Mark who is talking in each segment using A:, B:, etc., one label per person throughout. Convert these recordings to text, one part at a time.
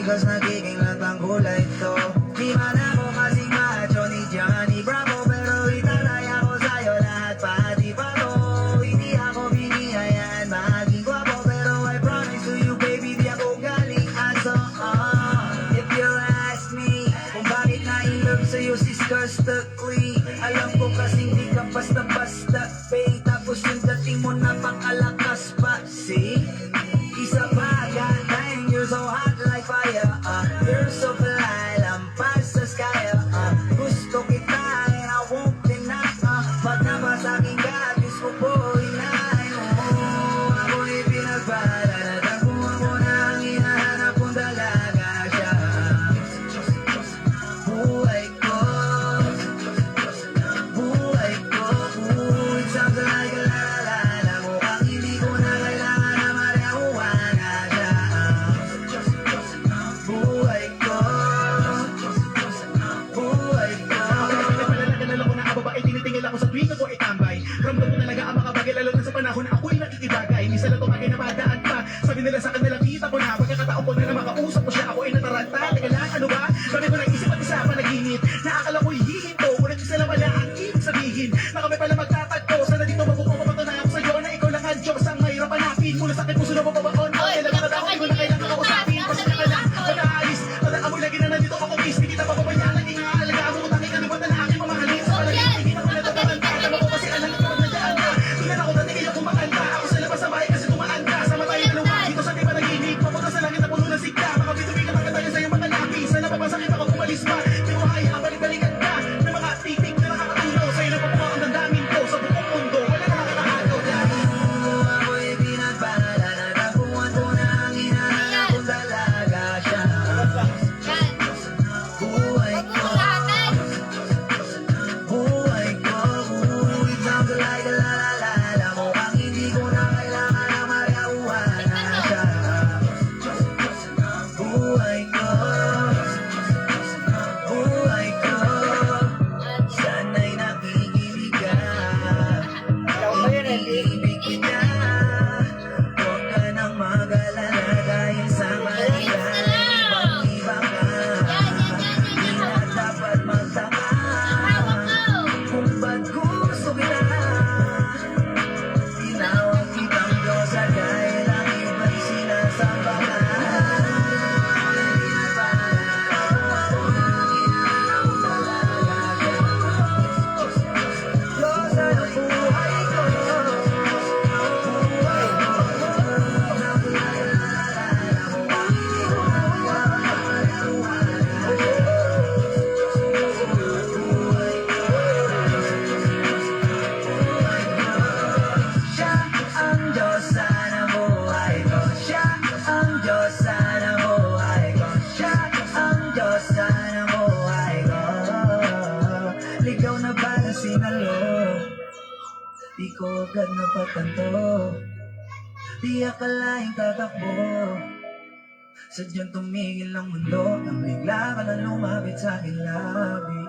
A: Cause nagiging latang kulay to. Di man ako kasing macho ni Johnny Bravo, pero itatay ako sa'yo lahat pati pa to. Hindi ako binihayan maging gwapo, pero I promise to you baby di ako galing aso. If you ask me kung bakit na-in-love sa'yo sister Stockley, alam ko kasing di ka basta-basta babe, tapos yung dating mo napakalakas pa. See? Isa pa ganda and you're so hot like fire. You're so fly, lampas sa sky. Gusto kita and I won't deny. Pag napasa'kin ka, gusto ko inahin mo. Ako'y pinagpalaladan kung ako na ang hinahanap kong dalaga siya. Buhay ko, buhay ko. It sounds like a la-la-la. Mukhang hindi ko na kailangan na marihuana siya. Buhay ko, buhay ko.
B: Nalala ko na ang babae, tinitingil ako sa tuwing ako itambay. Ramdam ko talaga ang makabagay, lalo na sa panahon na ako'y nakikibagay. Minsan na tumagay na madaan pa, sabi nila sa kanila kita ko na. Pagkakataon ko na makausap ko siya, ako ay nataranta. Teka lang, ano ba? Sabi ko na isip at isa panaginip, na akala ko'y hihinto. Ngunit isa lang pala ang ibig sabihin, na kami pala magtatagpo. Sana dito mabuko mapatunayan ko sa'yo na ikaw lang ang Diyos ang mahirap hanapin. Mula sa akin puso na mababaon, kailangan na ako, di ko na kailangan kausapin. Pasensya ka lang, mataalis, mataamoy lagi na nandito ako kiss. Di kita papabayaan, lagi nga alagaan mo, takik ka naman na aking mamahalin. Sa palagay, hindi kita pala tataranta. Alam ako kasi alam ko na dyan ka. Tulan ako dati kayo kumakanta, ako sa labas sa bahay kasi tumaan ka. Sama tayo dalawa, dito sa di panaginip. Papunta sa langit na puno ng sigla. Makabitubi ka tayo sa iyong mga lapi. Sana papasakit ako kumalis pa. Di ko makayaan, balik-balikan ka. Na mga titik na nakakatulo. Sa'yo na papuha ang dandamin ko sa buong mundo. Wala na makakahagaw dyan.
A: Ako'y pinagpalaladan kung ako na ang hinahanap kong dalaga siya. Buhay ko, buhay ko. It sounds like a la-la-la. Mukhang hindi ko na kailangan na marihuana siya. Buhay ko, buhay ko. Sana'y nakikinig ka. Iibig kita. Huwag ka nang mag-alala dahil sa kanila ibang-iba ka. Di na dapat magtaka kung ba't gusto kita. Tinawag kitang Diyosa dahil ang iba'y sinasamba ka. Diyosa ng buhay ko. Siya ang Diyosa ng buhay ko. Siya ang Diyosa ng buhay ko. Siya ang Diyosa ng buhay ko. Ligaw na ba na sinalo? Di ko agad napatanto. Di akalaing tatakbo. Sadyang tumigil ang mundo nang bigla ka na lumapit sa akin labi.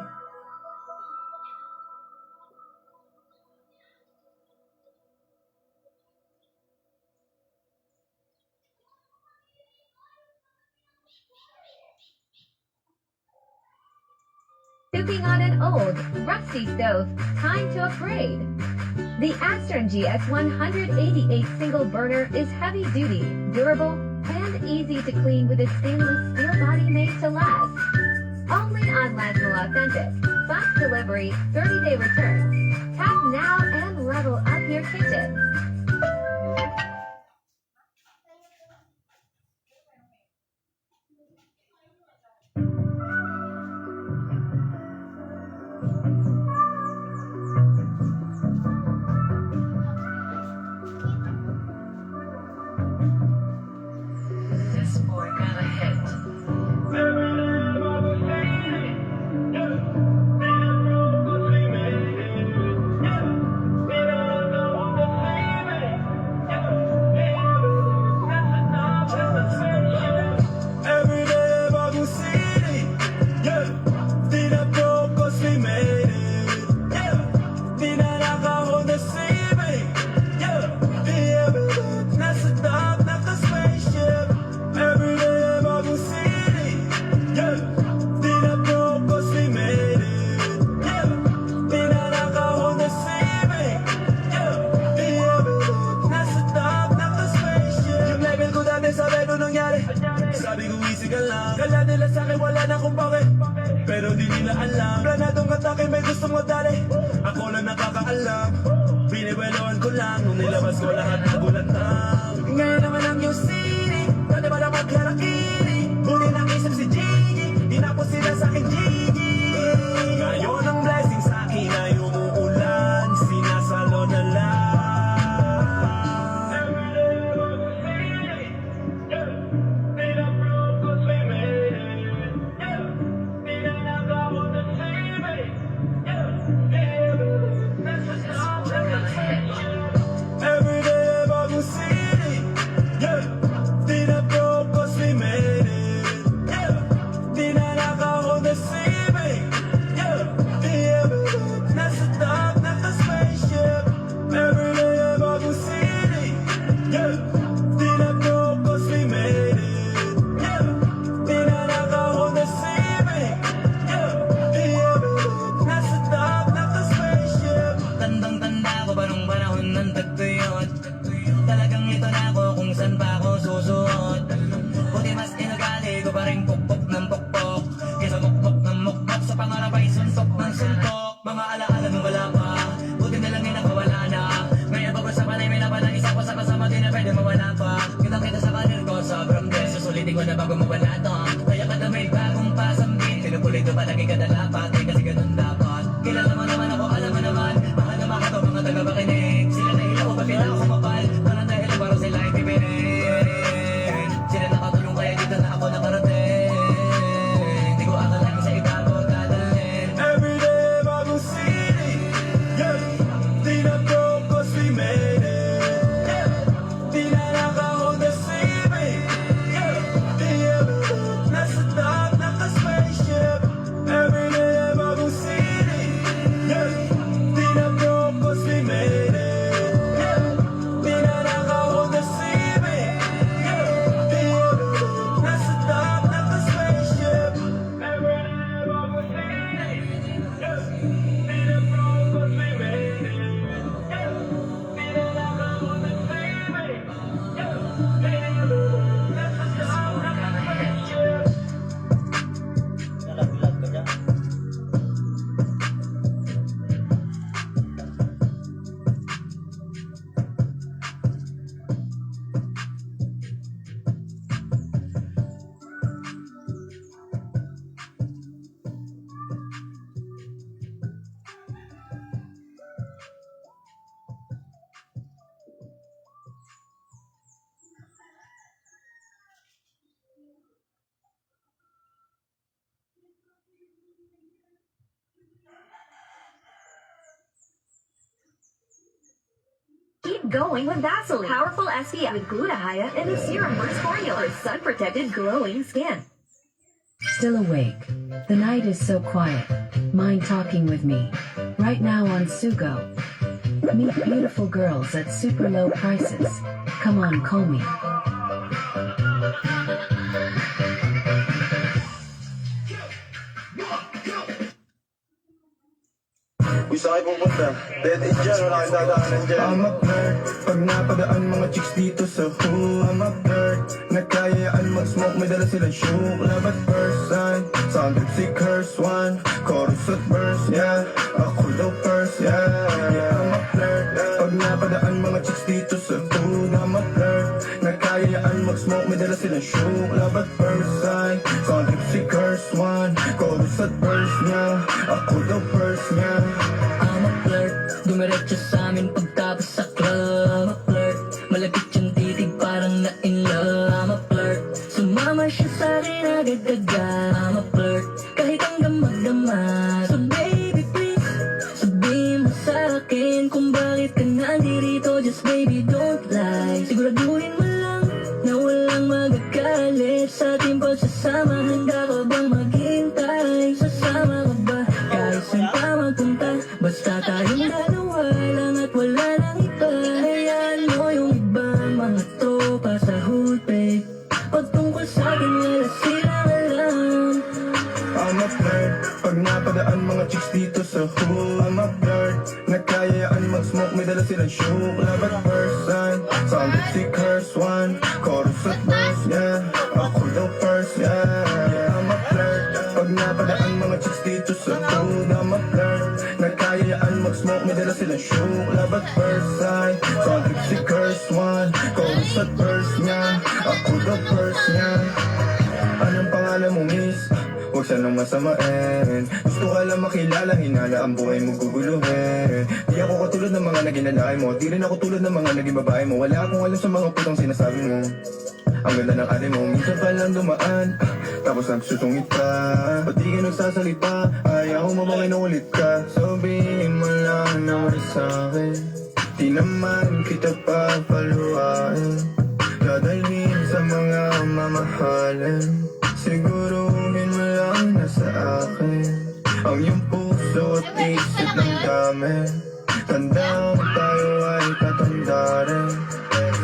C: Cooking on an old, rusty stove, time to upgrade. The Astern GX 188 single burner is heavy duty, durable, and easy to clean with a stainless steel body made to last. Only on Lasmo Authentic. Fast delivery, 30-day returns. Tap now and level up your kitchen.
A: This boy got a hit.
D: Every day bagong city, yeah. Di na focus, we made it, yeah. Di na naka-Honda Civic, yeah. Di ever look, nasa top, naka-spaceship. Every day nangyari? Sabi ko easy ka lang, kala nila sa'kin wala na akong pake. Pero di nila alam, planadong katake may gustong madali. Ako lang nakakaalam, biniweloan ko lang nung nilabas ko lahat nagulat lang. Ngayon naman ang New City, dati ba na magkarakili? Huli ng isip si Gigi, di na po sila sa'kin Gigi. Ngayon ang blessing sa'kin ay umuulan, sinasalo na lang. Every day bagong city, yeah. Di na broke 'cause we made it, yeah. Di na naka-Honda Civic, yeah. Nasa top, naka-spaceship. Every day bagong city, yeah. Di na broke 'cause we made it, yeah. Di na naka-Honda Civic, yeah. Nasa top, naka-spaceship.
A: Tandang-tanda ko pa nung panahon ng tagtuyot. Talagang ito na ako kung saan pa ako susuot. Buti mas inugali ko pa rin pukpok ng pukpok. Kesa mukpok ng mukpok sa pangarap ay suntok ng suntok. Mga alaala nung wala pa, buti na lang nakawala na. Ngayon pag sa panay may napalang isa ko sa kasama din na pwede mawala pa. Kitang-kita sa karir ko, sobrang bless. Susulitin ko na bago mawala to. Kaya kada may bagong pasambit, pinupulit ko palagi kada lapat. Kasi ganun dapat. Kilala mo naman ako, alam mo naman. Mahal na mga to, mga taga-makinig. Sila na ilaw, bakit ako kumapal? Parang dahil parang sila ay tipirin. Sila nakatulong kaya dito na ako nakarating. Di ko akalain sa iba ko dadalhin.
D: Every day bagong city, yeah. Di na broke 'cause we made it, yeah. Di na naka-Honda Civic, yeah. Nasa top, naka-spaceship. Every day bagong city, yeah. Di na broke 'cause we made it, yeah. Di na naka-Honda Civic, yeah. Nasa top, naka-spaceship. Every day bagong city, yeah. Di na broke 'cause we made it, yeah. Di na naka-Honda Civic, yeah. Nasa top, naka-spaceship.
A: Nalaglag ka dyan.
C: Keep going with Vaseline. Powerful SPF with glutathione and the serum burst formula for sun-protected glowing skin.
E: Still awake. The night is so quiet. Mind talking with me. Right now on Sugo. Meet beautiful girls at super low prices. Come on, call me.
D: Uy, saan kayo pupunta? Dead end dyan, wala kang dadaanan dyan.
F: I'm a flirt, pag napadaan mga chicks dito sa who. I'm a flirt, nagkayaan mag-smoke, may dala silang shoe. Love at first sight, sound si curse one. Chorus at verse, yeah, ako daw first, yeah. I'm a flirt, pag napadaan mga chicks dito sa who. I'm a flirt, nagkayaan mag-smoke, may dala silang shoe. Love at first sight, sound si curse one. Chorus at verse, yeah, ako daw first, yeah.
G: I'm a flirt, dumiretso sa amin pagtapos sa club. I'm a flirt, malapit yung titig parang na-in love. I'm a flirt, sumama siya sa akin agad-agad. I'm a flirt, kahit hanggang magdamag. So baby please, sabihin mo sa akin kung bakit ka nandirito. Just baby don't lie, siguraduhin mo lang na walang magagalit sa ating pagsasama. Handa ka bang maghintay? Sasama ka ba? Kahit saan pa magpunta, basta tayong dalawa lang at wala nang iba. Hayaan mo yung iba, mga tropa sa hulpe. Pagtungkol sa akin, wala silang alam.
F: I'm a flirt, Pag napadaan mga chicks dito sa hood, I'm a flirt. Nagkayaan mag-smoke, may dala silang shook. Love at first sign, sounded si curse one. Chorus at verse, yeah. Ako daw first, yeah. I'm a flirt. Pag napadaan mga chicks dito sa hood, I'm a flirt. Nagkayaan mag-smoke, may dala silang shook. Love at first sign, sounded si curse one. Chorus at verse, yeah. Ako daw first, yeah. Anong pangalan mo, miss? Huwag sanang masamain. Gusto ka lang makilala, hinala ang buhay mo guguluhin. Di ako katulad ng mga naging lalaki mo, di rin ako tulad ng mga naging babae mo. Wala akong alam sa mga putang sinasabi mo. Ang ganda ng ari mo, minsan pa lang dumaan, tapos nagsusungit ka. Ba't di ka nagsasalita? Ayaw mo bang inulit ka? Sabihin mo lang naman sa'kin, di naman kita papaluhain. Dadalhin sa mga mamahalin, siguruhin mo lang na sa akin ang iyong puso at isip ng dami. Tandaan tayo ay tatanda rin.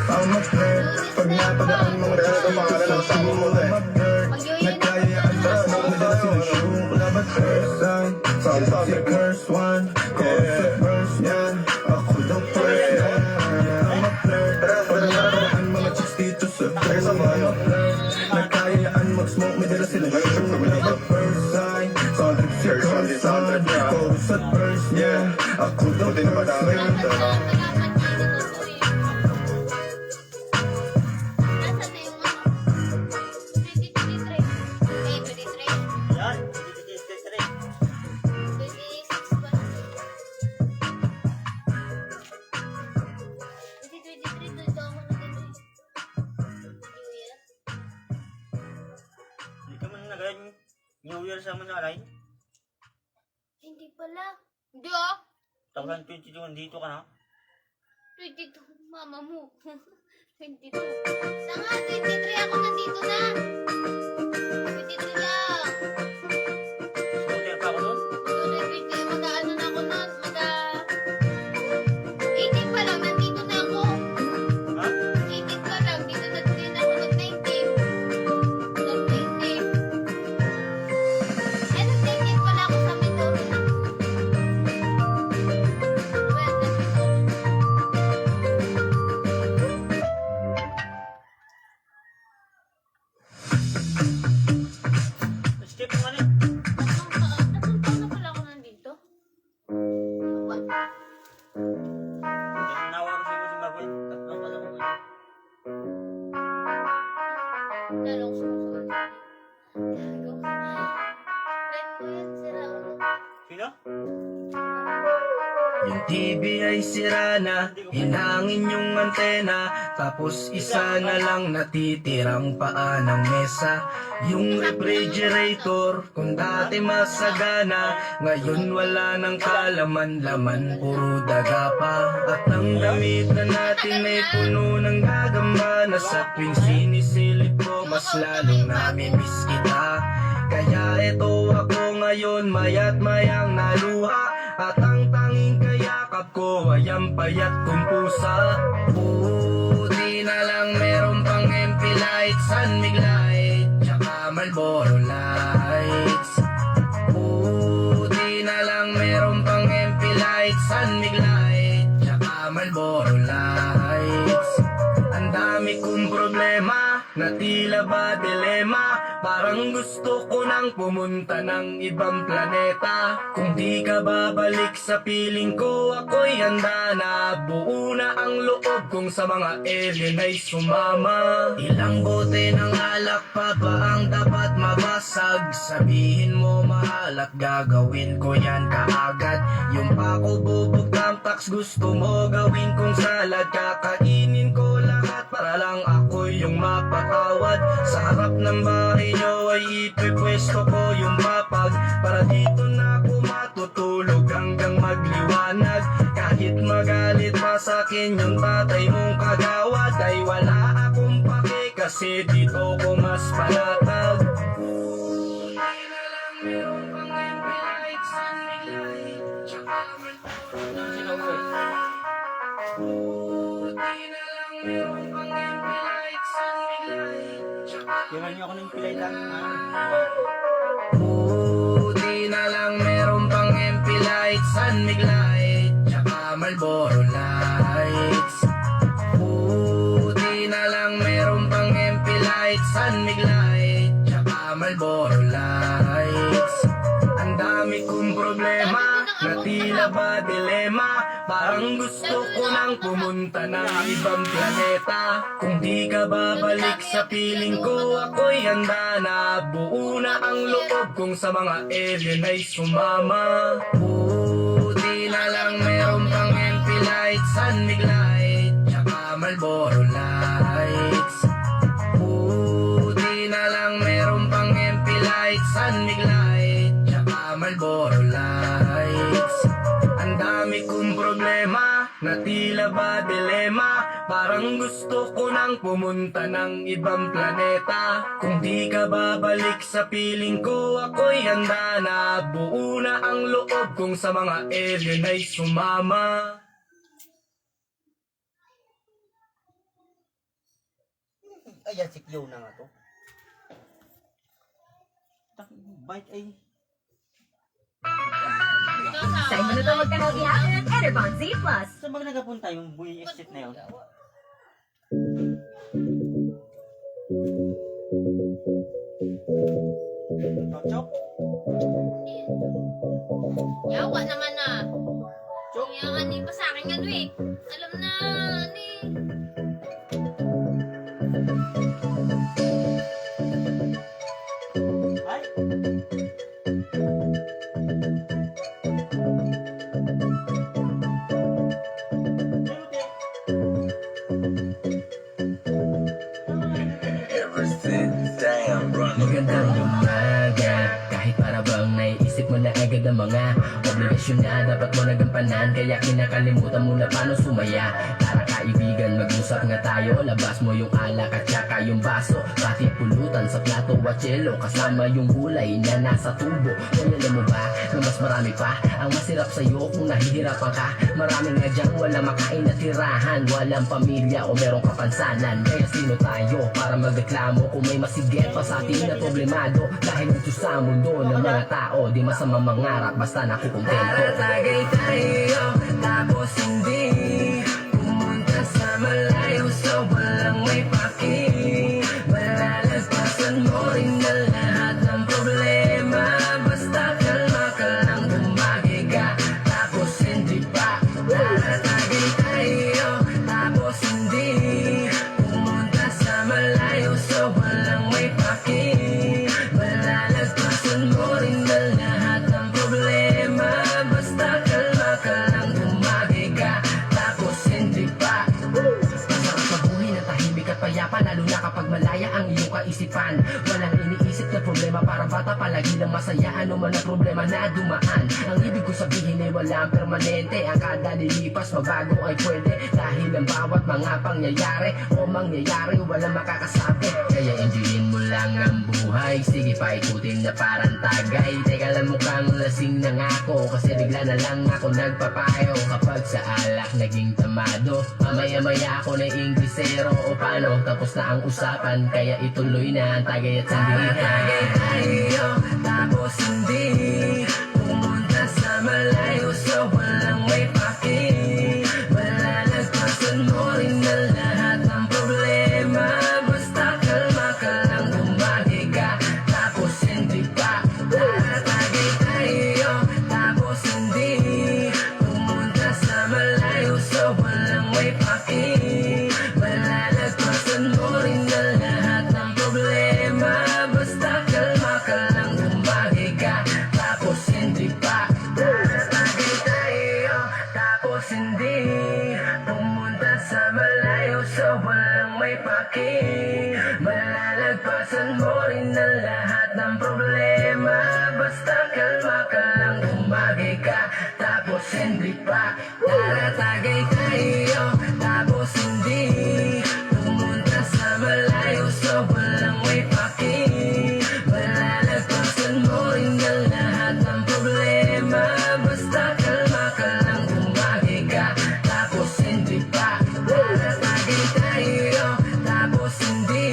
F: Ang mag-flirt, pag napadaan mga dito sa sumo. Ang mag-flirt, nagkayaan mag-smoke, may dala silang shook. Love at first sign, sound si curse one. Chorus at verse, yeah. Ako daw first, yeah. Ang mag-flirt, pag napadaan mga chicks dito sa sumo. Ang mag-flirt, nagkayaan mag-smoke, may dala silang shook. Love at first sign, sound si curse one. Chorus at verse, yeah. Ako daw first, yeah.
H: Yan, 2023. Hindi ka man nag New Year sa mga alay.
I: Hindi pala. Hindi ah.
H: Tawagan 22, dito ka na.
I: 22. Mama mo. 22. Sa nga, 23 ako nandito na. 23 lang.
H: Scooter pa ako doon.
I: Doon, mag-ano na ako nun. 18 pa lang, nandito na ako.
H: Ha?
I: 18 pa lang, dito na din ako nag-19. Nag-19. Eh, nag-19 pala ako sa Mindoro.
H: Skip mo ano?
I: Tatlong taon na pala ako nandito. Ba?
H: Nawaro sa mo si Baboy. Tatlong ka lang ako.
I: Lalo ko sumusunod. Gago. Friend ko yan, sira ulo.
H: Sino?
A: Yung TV ay sira na, hinangin yung antena, tapos isa na lang natitirang paa ng mesa. Yung refrigerator, kung dati masagana, ngayon wala nang kalaman-laman, puro daga pa. At ang damit na natin ay puno ng gagamba, na sa tuwing sinisilip ko, mas lalong namimiss kita. Kaya eto ako ngayon, maya't mayang naluha, at ang tanging kayakap ko ay ang payat kong pusa. Buti na lang meron pang MP lights, San Mig light, tsaka Marlboro lights. Buti na lang meron pang MP lights, San Mig light, tsaka Marlboro lights. Ang dami kong problema, na tila ba dilema, parang gusto ko nang pumunta ng ibang planeta. Kung di ka babalik sa piling ko, ako'y handa na. Buo na ang loob kong sa mga alien ay sumama. Ilang bote ng alak pa ba ang dapat mabasag? Sabihin mo mahal at gagawin ko yan kaagad. Yung pako bubog tamtax gusto mo gawin kong salad. Kakainin ko lahat para lang ako yung mapatawad. Sa harap ng bahay nyo ay ipipwesto ko yung mapag, para dito na ako matutulog hanggang magliwanag. Kahit magalit pa sa'kin yung tatay mong kagawad, ay wala akong pake kasi dito ko mas panatag. Buti na lang meron pang MP lights, San Mig light, tsaka Marlboro light. Buti na lang meron pang MP lights, San Mig light, tsaka
H: Iwan niyo ako ng pilay lang.
A: Buti na lang lights, Sunmig light, tsaka Marlboro lights. Buti na lang meron pang MP light, Sunmig light, tsaka Marlboro lights. Ang dami kong problema, na tila ba dilema. Parang gusto ko nang pumunta ng ibang planeta. Kung di ka babalik sa piling ko, ako'y handa na. Buo na ang loob kong sa mga alien ay sumama. Buti na lang meron pang MP light, Sunmig light, tsaka Marlboro lights. Buti na lang meron pang MP light, Sunmig light, tsaka Marlboro lights. Ang dami kong problema, na tila ba dilema. Parang gusto ko nang pumunta ng ibang planeta. Kung di ka babalik sa piling ko, ako'y handa na. Buo na ang loob kong sa mga alien ay sumama.
H: Ayan, si Cleo na nga to. Bite ay...
C: Sa inyo na ito magkanabihan ng Enerbon Z+.
H: Saan ba nagapunta yung buhay estate na yun? Chok?
I: Yawa naman na. Yung ani pa sa akin ano eh. Alam na, ani.
H: Ay!
G: Magandang umaga. Kahit para bang naiisip mo na agad ang mga obligasyon na dapat mo nagampanan, kaya kinakalimutan mo na paano sumaya. Tara kaibigan, mag-usap nga tayo. Labas mo yung alak at saka yung baso, pati pulutan sa plato at yelo, kasama yung gulay na nasa tubo. Kaya alam mo ba na mas marami pa ang masirap sa'yo kung nahihirapan ka? Marami nga dyan wala makain na tirahan, walang pamilya o merong kapansanan. Kaya sino tayo para magreklamo kung may masigit pa sa atin na problemado? Dahil ito sa mundo ng mga tao, di masama mangarap basta nakukontento. Tagay tayo, tapos hindi pumunta sa malayo sa walang may paki. Malalagpasan mo rin na lahat ng problema. Basta kalma ka lang, bumagi ka, tapos hindi pa. Tagay tayo, tapos hindi pumunta sa malayo sa walang may paki. Malalagpasan mo rin na lahat ng problema. Basta kalma ka lang, bumagi ka, tapos hindi pa. Masarap mabuhay na tahimik at payapa, lalo na kapag malaya ang iyong kaisipan. Walang iniisip na problema, para bata palagi lang masaya. Ano man ang problema na dumaan, ang ibig ko sabihin ay walang permanente. Ang kada lilipas mabago ay pwede, dahil ang bawat mga pangyayari o mangyayari walang makakasabi. Kaya enjoyin mo lang ang buhay, sige pa ikutin na parang tagay. Teka lang, mukhang lasing na nga ako, kasi bigla na lang ako nagpapayo. Kapag sa alak naging tamado, mamaya-maya ako na Inglesero o paano, tapos na ang usapan, kaya ituloy na ang tagay at sandi. Tagay tayo, tapos hindi pumunta sa malayo sa walang may paki. Malalagpasan mo rin na lahat ng problema. Basta kalma ka lang, bumagi ka, tapos hindi pa. Tagay tayo, tapos hindi pumunta sa malayo sa walang may paki. Malalagpasan mo rin na lahat ng problema. Basta kalma ka lang, bumagi ka, tapos hindi pa. Tagay tayo, tapos hindi pumunta sa malayo sa walang may paki. Malalagpasan mo rin na lahat ng problema. Basta kalma ka lang, bumagi ka, tapos hindi pa. Tagay tayo, tapos hindi pumunta sa malayo sa walang may paki. Malalagpasan mo rin na lahat ng problema. Basta kalma ka lang, bumagi ka, tapos hindi pa. Tagay tayo, tapos hindi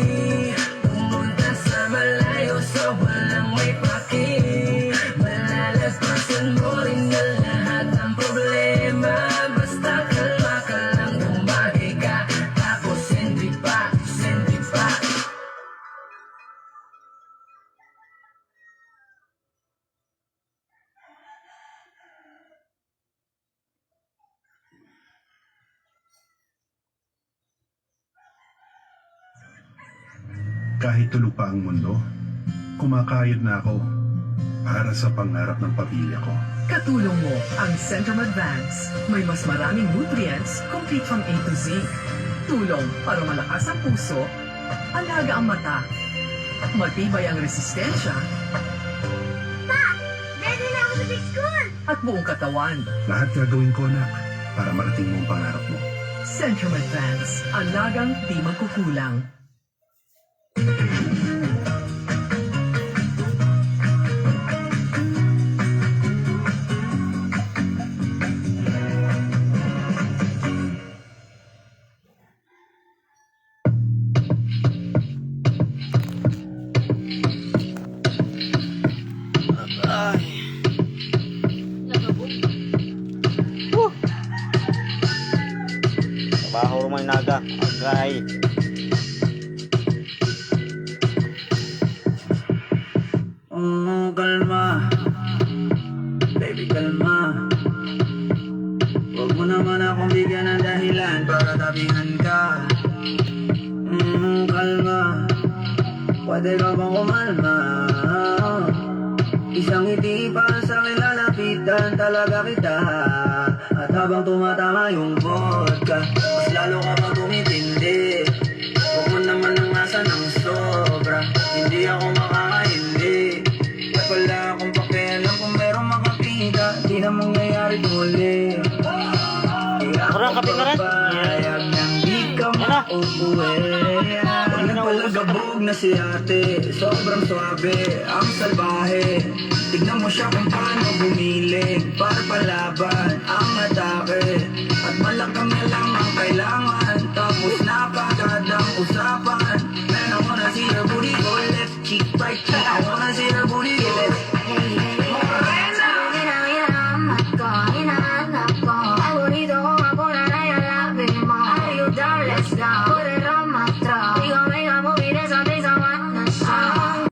G: pumunta sa malayo sa walang may paki. Malalagpasan mo rin na lahat
J: Kahit tulog pa ang mundo, kumakayod na ako para sa pangarap ng pamilya ko.
K: Katulong mo ang Centrum Advance. May mas maraming nutrients, complete from A to Z. Tulong para malakas ang puso, alaga ang mata, matibay ang resistensya,
I: Ready na ako sa big school!
K: at buong katawan.
J: Lahat gagawin ko, anak, para marating mo ang pangarap mo.
K: Centrum Advance. Alagang di magkukulang.
H: Trabaho rumay naga. Agay.
A: Kalma. Baby, kalma. Huwag mo naman akong bigyan ng dahilan para tabihan ka. Kalma. Pwede ka bang kumalma? Isang ngiti para sa akin lalapitan talaga kita. At habang tumatama yung vodka, mas lalo ka pa tumitindi. Huwag mo naman ang asa ng sobra, hindi ako makakaindi. At wala akong pakialam kung meron makakita, di na mangyayari muli. Di ako
H: Kurang kape na rin?
A: papayag nang di ka mauuwi. Pag nagpalagabog na si ate, sobrang swabe, ang salbahe. Tignan mo siya kung paano bumiling, para palaban ang atake.